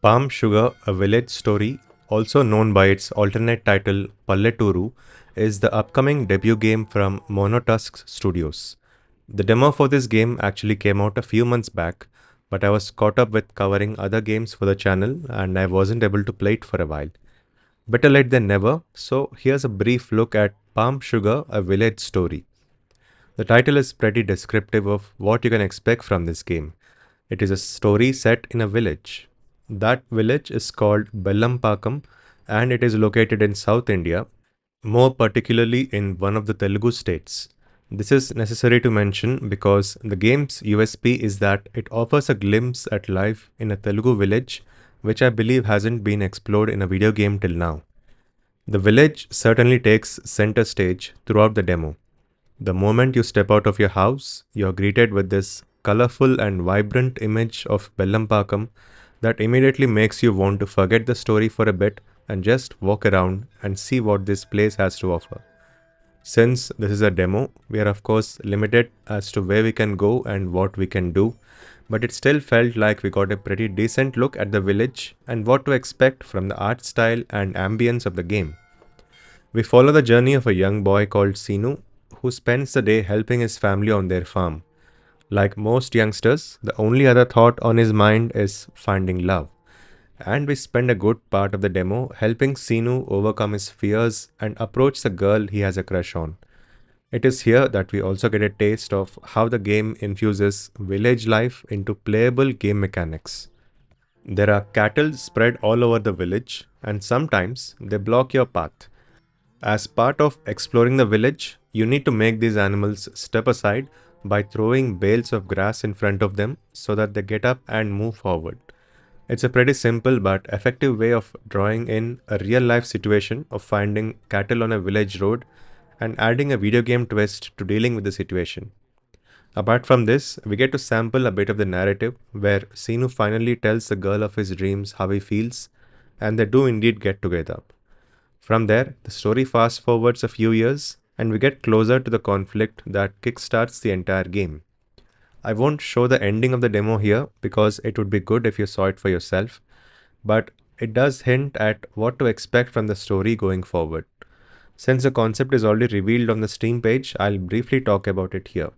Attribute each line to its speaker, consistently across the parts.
Speaker 1: Palm Sugar, a village story, also known by its alternate title Palleturu, is the upcoming debut game from Monotusk Studios. The demo for this game actually came out a few months back, but I was caught up with covering other games for the channel and I wasn't able to play it for a while. Better late than never, so here's a brief look at Palm Sugar, a village story. The title is pretty descriptive of what you can expect from this game. It is a story set in a village. That village is called Bellampakam and it is located in South India, more particularly in one of the Telugu states. This is necessary to mention because the game's USP is that it offers a glimpse at life in a Telugu village, which I believe hasn't been explored in a video game till now. The village certainly takes center stage throughout the demo. The moment you step out of your house, you are greeted with this colorful and vibrant image of Bellampakam that immediately makes you want to forget the story for a bit and just walk around and see what this place has to offer. Since this is a demo, we are of course limited as to where we can go and what we can do, but it still felt like we got a pretty decent look at the village and what to expect from the art style and ambience of the game. We follow the journey of a young boy called Sinu who spends the day helping his family on their farm. Like most youngsters, the only other thought on his mind is finding love. And we spend a good part of the demo helping Sinu overcome his fears and approach the girl he has a crush on. It is here that we also get a taste of how the game infuses village life into playable game mechanics. There are cattle spread all over the village, and sometimes they block your path. As part of exploring the village, you need to make these animals step aside by throwing bales of grass in front of them so that they get up and move forward. It's a pretty simple but effective way of drawing in a real life situation of finding cattle on a village road and adding a video game twist to dealing with the situation. Apart from this, we get to sample a bit of the narrative where Sinu finally tells the girl of his dreams how he feels, and they do indeed get together. From there, the story fast forwards a few years and we get closer to the conflict that kickstarts the entire game. I won't show the ending of the demo here because it would be good if you saw it for yourself, but it does hint at what to expect from the story going forward. Since the concept is already revealed on the Steam page, I'll briefly talk about it here.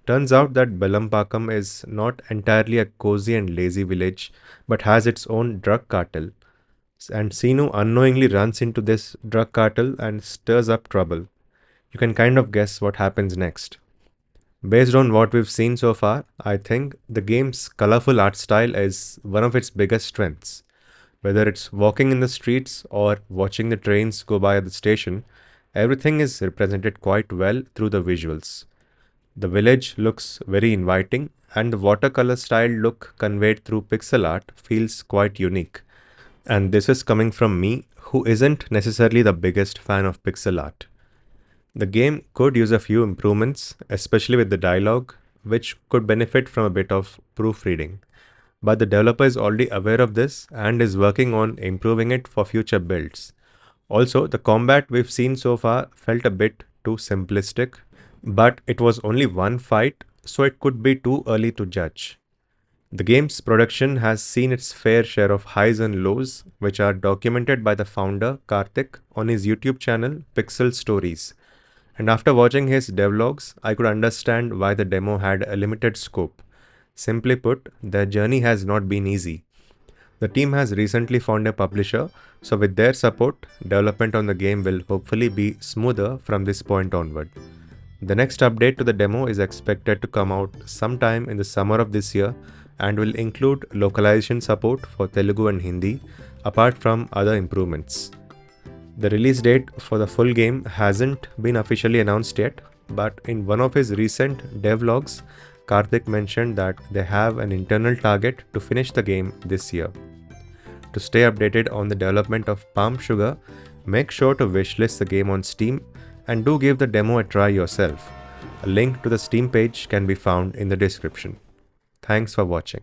Speaker 1: Turns out that Bellampakam is not entirely a cozy and lazy village, but has its own drug cartel. And Sinu unknowingly runs into this drug cartel and stirs up trouble. You can kind of guess what happens next. Based on what we've seen so far, I think the game's colorful art style is one of its biggest strengths. Whether it's walking in the streets or watching the trains go by at the station, everything is represented quite well through the visuals. The village looks very inviting and the watercolor style look conveyed through pixel art feels quite unique. And this is coming from me, who isn't necessarily the biggest fan of pixel art. The game could use a few improvements, especially with the dialogue, which could benefit from a bit of proofreading. But the developer is already aware of this and is working on improving it for future builds. Also, the combat we've seen so far felt a bit too simplistic, but it was only one fight, so it could be too early to judge. The game's production has seen its fair share of highs and lows, which are documented by the founder, Karthik, on his YouTube channel, Pixel Stories. And after watching his devlogs, I could understand why the demo had a limited scope. Simply put, their journey has not been easy. The team has recently found a publisher, so with their support, development on the game will hopefully be smoother from this point onward. The next update to the demo is expected to come out sometime in the summer of this year and will include localization support for Telugu and Hindi, apart from other improvements. The release date for the full game hasn't been officially announced yet, but in one of his recent devlogs, Karthik mentioned that they have an internal target to finish the game this year. To stay updated on the development of Palm Sugar, make sure to wishlist the game on Steam and do give the demo a try yourself. A link to the Steam page can be found in the description. Thanks for watching.